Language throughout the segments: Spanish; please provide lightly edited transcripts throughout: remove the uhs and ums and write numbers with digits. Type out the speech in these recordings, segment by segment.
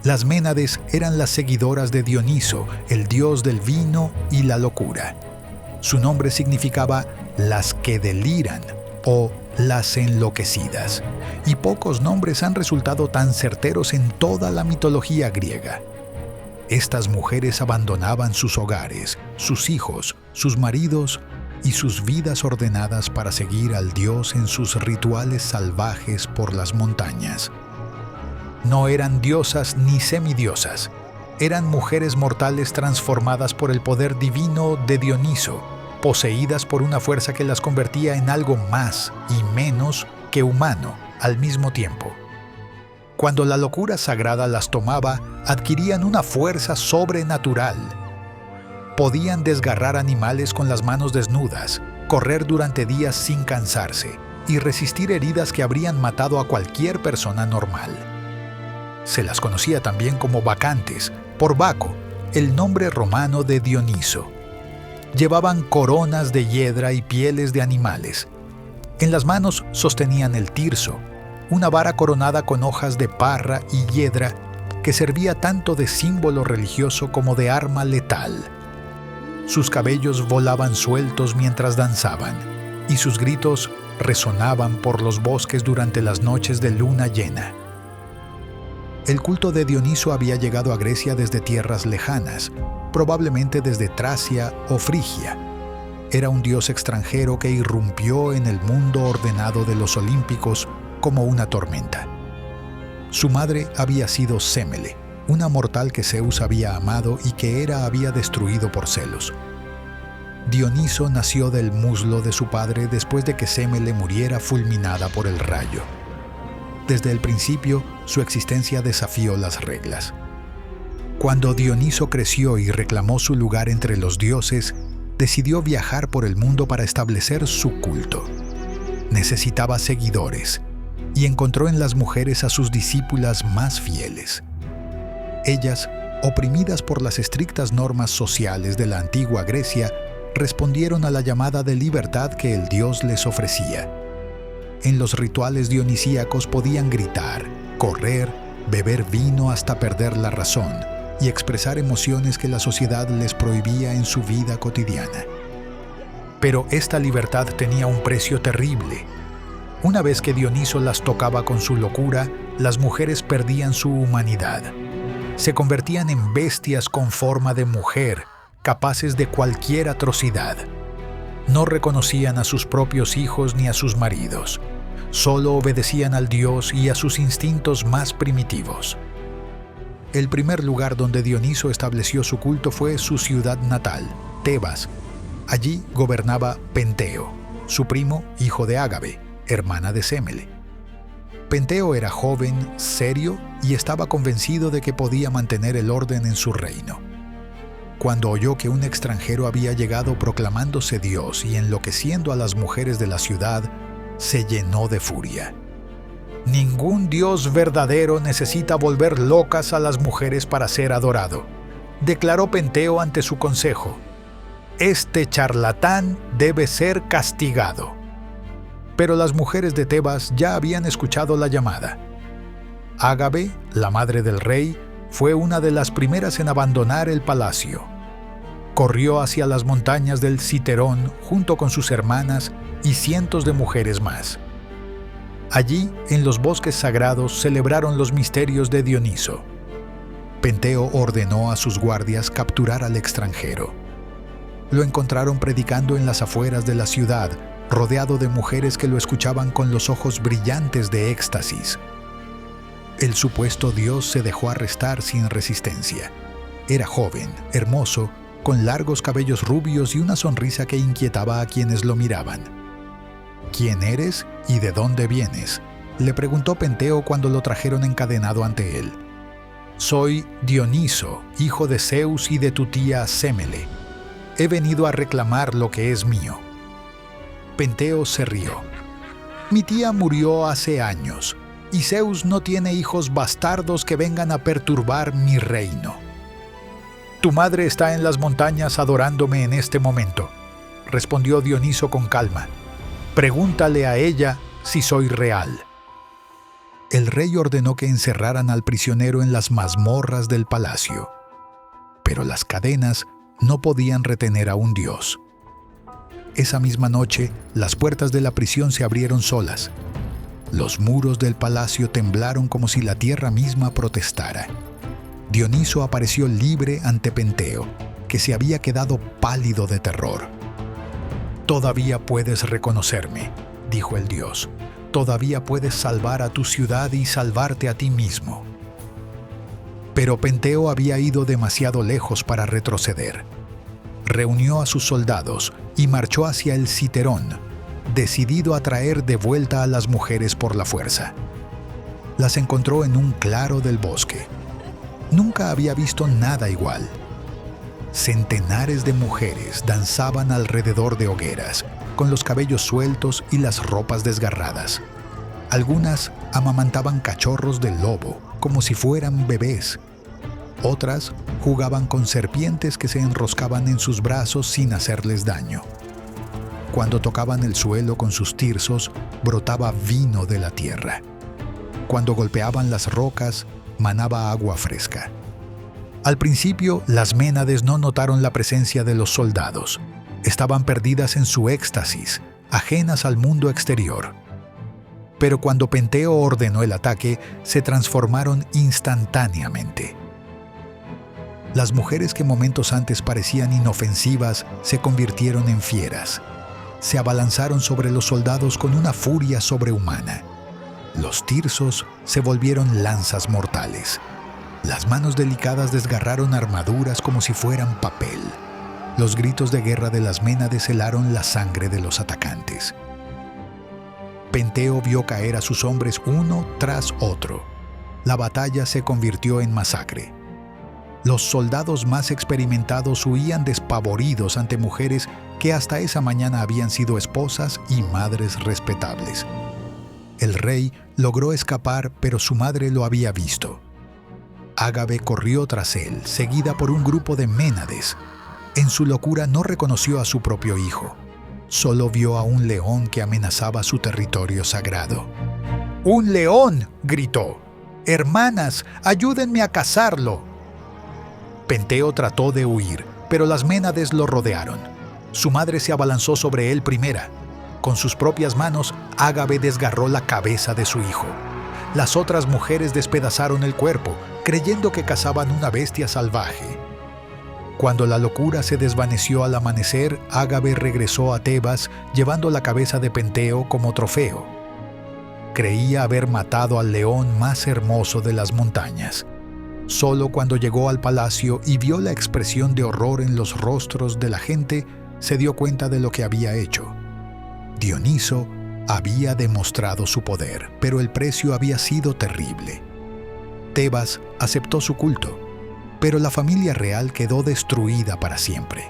Las Ménades eran las seguidoras de Dioniso, el dios del vino y la locura. Su nombre significaba las que deliran o las enloquecidas, y pocos nombres han resultado tan certeros en toda la mitología griega. Estas mujeres abandonaban sus hogares, sus hijos, sus maridos y sus vidas ordenadas para seguir al dios en sus rituales salvajes por las montañas. No eran diosas ni semidiosas, eran mujeres mortales transformadas por el poder divino de Dioniso, poseídas por una fuerza que las convertía en algo más y menos que humano al mismo tiempo. Cuando la locura sagrada las tomaba, adquirían una fuerza sobrenatural. Podían desgarrar animales con las manos desnudas, correr durante días sin cansarse y resistir heridas que habrían matado a cualquier persona normal. Se las conocía también como bacantes, por Baco, el nombre romano de Dioniso. Llevaban coronas de hiedra y pieles de animales. En las manos sostenían el tirso, una vara coronada con hojas de parra y hiedra que servía tanto de símbolo religioso como de arma letal. Sus cabellos volaban sueltos mientras danzaban, y sus gritos resonaban por los bosques durante las noches de luna llena. El culto de Dioniso había llegado a Grecia desde tierras lejanas, probablemente desde Tracia o Frigia. Era un dios extranjero que irrumpió en el mundo ordenado de los olímpicos como una tormenta. Su madre había sido Sémele, una mortal que Zeus había amado y que Hera había destruido por celos. Dioniso nació del muslo de su padre después de que Sémele muriera fulminada por el rayo. Desde el principio, su existencia desafió las reglas. Cuando Dioniso creció y reclamó su lugar entre los dioses, decidió viajar por el mundo para establecer su culto. Necesitaba seguidores, y encontró en las mujeres a sus discípulas más fieles. Ellas, oprimidas por las estrictas normas sociales de la antigua Grecia, respondieron a la llamada de libertad que el dios les ofrecía. En los rituales dionisíacos podían gritar, correr, beber vino hasta perder la razón y expresar emociones que la sociedad les prohibía en su vida cotidiana. Pero esta libertad tenía un precio terrible. Una vez que Dioniso las tocaba con su locura, las mujeres perdían su humanidad. Se convertían en bestias con forma de mujer, capaces de cualquier atrocidad. No reconocían a sus propios hijos ni a sus maridos. Solo obedecían al dios y a sus instintos más primitivos. El primer lugar donde Dioniso estableció su culto fue su ciudad natal, Tebas. Allí gobernaba Penteo, su primo, hijo de Ágave, hermana de Sémele. Penteo era joven, serio y estaba convencido de que podía mantener el orden en su reino. Cuando oyó que un extranjero había llegado proclamándose Dios y enloqueciendo a las mujeres de la ciudad, se llenó de furia. Ningún Dios verdadero necesita volver locas a las mujeres para ser adorado, declaró Penteo ante su consejo. Este charlatán debe ser castigado. Pero las mujeres de Tebas ya habían escuchado la llamada. Ágave, la madre del rey, fue una de las primeras en abandonar el palacio. Corrió hacia las montañas del Citerón junto con sus hermanas y cientos de mujeres más. Allí, en los bosques sagrados, celebraron los misterios de Dioniso. Penteo ordenó a sus guardias capturar al extranjero. Lo encontraron predicando en las afueras de la ciudad, rodeado de mujeres que lo escuchaban con los ojos brillantes de éxtasis. El supuesto dios se dejó arrestar sin resistencia. Era joven, hermoso, con largos cabellos rubios y una sonrisa que inquietaba a quienes lo miraban. ¿Quién eres y de dónde vienes?, le preguntó Penteo cuando lo trajeron encadenado ante él. Soy Dioniso, hijo de Zeus y de tu tía Sémele. He venido a reclamar lo que es mío. Penteo se rió. Mi tía murió hace años, y Zeus no tiene hijos bastardos que vengan a perturbar mi reino. Tu madre está en las montañas adorándome en este momento, respondió Dioniso con calma. Pregúntale a ella si soy real. el rey ordenó que encerraran al prisionero en las mazmorras del palacio. Pero las cadenas no podían retener a un dios. Esa misma noche, las puertas de la prisión se abrieron solas. Los muros del palacio temblaron como si la tierra misma protestara. Dioniso apareció libre ante Penteo, que se había quedado pálido de terror. «Todavía puedes reconocerme», dijo el dios. «Todavía puedes salvar a tu ciudad y salvarte a ti mismo». Pero Penteo había ido demasiado lejos para retroceder. Reunió a sus soldados y marchó hacia el Citerón, decidido a traer de vuelta a las mujeres por la fuerza. Las encontró en un claro del bosque. Nunca había visto nada igual. Centenares de mujeres danzaban alrededor de hogueras, con los cabellos sueltos y las ropas desgarradas. Algunas amamantaban cachorros de lobo, como si fueran bebés. Otras jugaban con serpientes que se enroscaban en sus brazos sin hacerles daño. Cuando tocaban el suelo con sus tirsos, brotaba vino de la tierra. Cuando golpeaban las rocas, manaba agua fresca. Al principio, las Ménades no notaron la presencia de los soldados. Estaban perdidas en su éxtasis, ajenas al mundo exterior. Pero cuando Penteo ordenó el ataque, se transformaron instantáneamente. Las mujeres que momentos antes parecían inofensivas se convirtieron en fieras. Se abalanzaron sobre los soldados con una furia sobrehumana. Los tirsos se volvieron lanzas mortales. Las manos delicadas desgarraron armaduras como si fueran papel. Los gritos de guerra de las Ménades helaron la sangre de los atacantes. Penteo vio caer a sus hombres uno tras otro. La batalla se convirtió en masacre. Los soldados más experimentados huían despavoridos ante mujeres que hasta esa mañana habían sido esposas y madres respetables. El rey logró escapar, pero su madre lo había visto. Ágave corrió tras él, seguida por un grupo de Ménades. En su locura no reconoció a su propio hijo. Solo vio a un león que amenazaba su territorio sagrado. «¡Un león!», gritó. «Hermanas, ayúdenme a cazarlo». Penteo trató de huir, pero las Ménades lo rodearon. Su madre se abalanzó sobre él primera. Con sus propias manos, Ágave desgarró la cabeza de su hijo. Las otras mujeres despedazaron el cuerpo, creyendo que cazaban una bestia salvaje. Cuando la locura se desvaneció al amanecer, Ágave regresó a Tebas llevando la cabeza de Penteo como trofeo. Creía haber matado al león más hermoso de las montañas. Solo cuando llegó al palacio y vio la expresión de horror en los rostros de la gente, se dio cuenta de lo que había hecho. Dioniso había demostrado su poder, pero el precio había sido terrible. Tebas aceptó su culto, pero la familia real quedó destruida para siempre.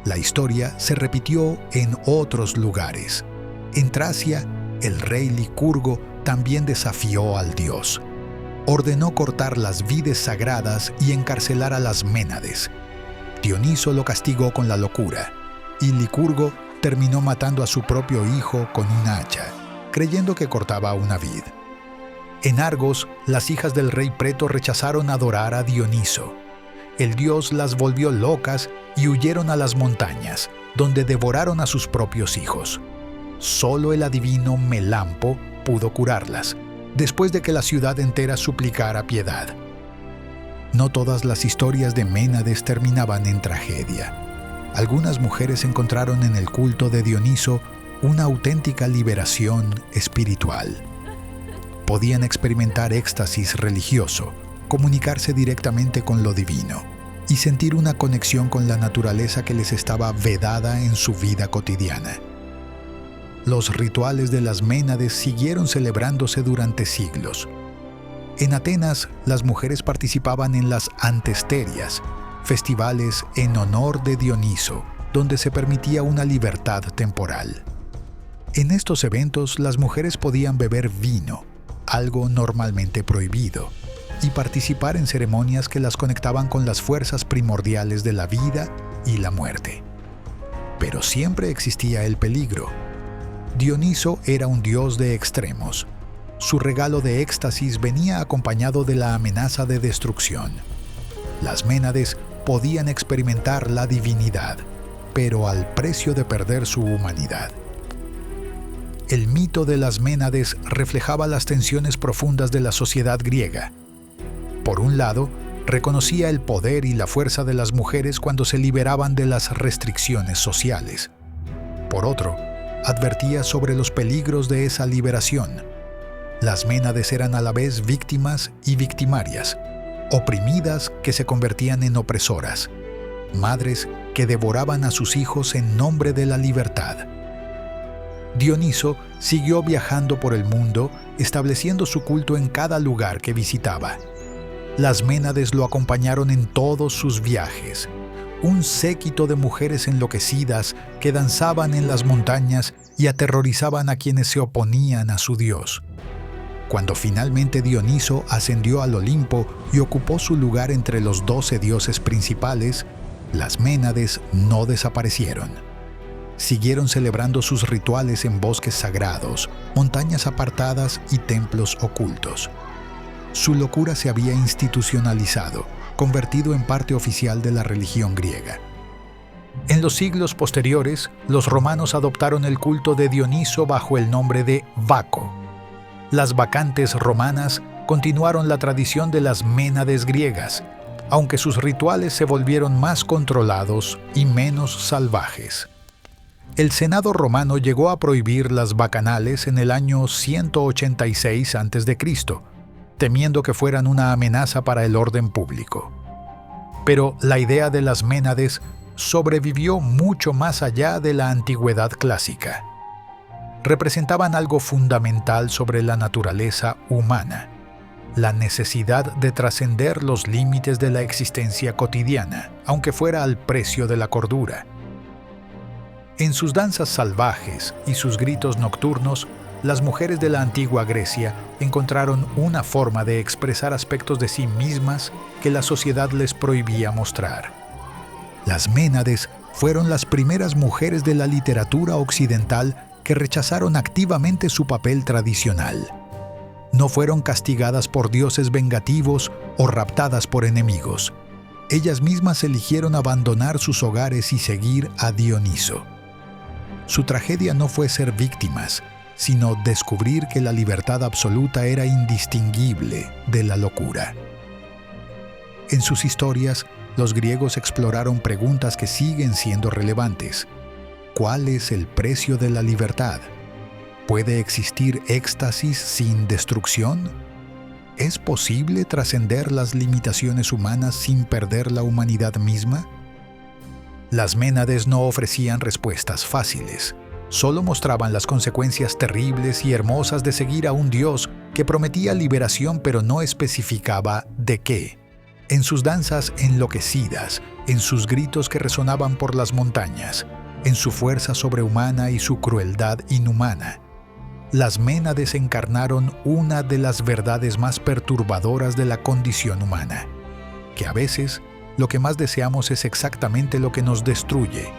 La historia se repitió en otros lugares. En Tracia, el rey Licurgo también desafió al dios. Ordenó cortar las vides sagradas y encarcelar a las Ménades. Dioniso lo castigó con la locura, y Licurgo terminó matando a su propio hijo con un hacha, creyendo que cortaba una vid. En Argos, las hijas del rey Preto rechazaron adorar a Dioniso. El dios las volvió locas y huyeron a las montañas, donde devoraron a sus propios hijos. Solo el adivino Melampo pudo curarlas, después de que la ciudad entera suplicara piedad. No todas las historias de Ménades terminaban en tragedia. Algunas mujeres encontraron en el culto de Dioniso una auténtica liberación espiritual. Podían experimentar éxtasis religioso, comunicarse directamente con lo divino y sentir una conexión con la naturaleza que les estaba vedada en su vida cotidiana. Los rituales de las Ménades siguieron celebrándose durante siglos. En Atenas, las mujeres participaban en las antesterias, festivales en honor de Dioniso, donde se permitía una libertad temporal. En estos eventos, las mujeres podían beber vino, algo normalmente prohibido, y participar en ceremonias que las conectaban con las fuerzas primordiales de la vida y la muerte. Pero siempre existía el peligro. Dioniso era un dios de extremos. Su regalo de éxtasis venía acompañado de la amenaza de destrucción. Las Ménades podían experimentar la divinidad, pero al precio de perder su humanidad. El mito de las Ménades reflejaba las tensiones profundas de la sociedad griega. Por un lado, reconocía el poder y la fuerza de las mujeres cuando se liberaban de las restricciones sociales. Por otro, advertía sobre los peligros de esa liberación. Las Ménades eran a la vez víctimas y victimarias, oprimidas que se convertían en opresoras, madres que devoraban a sus hijos en nombre de la libertad. Dioniso siguió viajando por el mundo, estableciendo su culto en cada lugar que visitaba. Las Ménades lo acompañaron en todos sus viajes, un séquito de mujeres enloquecidas que danzaban en las montañas y aterrorizaban a quienes se oponían a su dios. Cuando finalmente Dioniso ascendió al Olimpo y ocupó su lugar entre los 12 dioses principales, las Ménades no desaparecieron. Siguieron celebrando sus rituales en bosques sagrados, montañas apartadas y templos ocultos. Su locura se había institucionalizado, convertido en parte oficial de la religión griega. En los siglos posteriores, los romanos adoptaron el culto de Dioniso bajo el nombre de Baco. Las bacantes romanas continuaron la tradición de las Ménades griegas, aunque sus rituales se volvieron más controlados y menos salvajes. El Senado romano llegó a prohibir las bacanales en el año 186 a.C., temiendo que fueran una amenaza para el orden público. Pero la idea de las Ménades sobrevivió mucho más allá de la antigüedad clásica. Representaban algo fundamental sobre la naturaleza humana, la necesidad de trascender los límites de la existencia cotidiana, aunque fuera al precio de la cordura. En sus danzas salvajes y sus gritos nocturnos, las mujeres de la antigua Grecia encontraron una forma de expresar aspectos de sí mismas que la sociedad les prohibía mostrar. Las Ménades fueron las primeras mujeres de la literatura occidental que rechazaron activamente su papel tradicional. No fueron castigadas por dioses vengativos o raptadas por enemigos. Ellas mismas eligieron abandonar sus hogares y seguir a Dioniso. Su tragedia no fue ser víctimas, sino descubrir que la libertad absoluta era indistinguible de la locura. En sus historias, los griegos exploraron preguntas que siguen siendo relevantes. ¿Cuál es el precio de la libertad? ¿Puede existir éxtasis sin destrucción? ¿Es posible trascender las limitaciones humanas sin perder la humanidad misma? Las Ménades no ofrecían respuestas fáciles. Solo mostraban las consecuencias terribles y hermosas de seguir a un dios que prometía liberación pero no especificaba de qué. En sus danzas enloquecidas, en sus gritos que resonaban por las montañas, en su fuerza sobrehumana y su crueldad inhumana, las Ménades encarnaron una de las verdades más perturbadoras de la condición humana, que a veces lo que más deseamos es exactamente lo que nos destruye,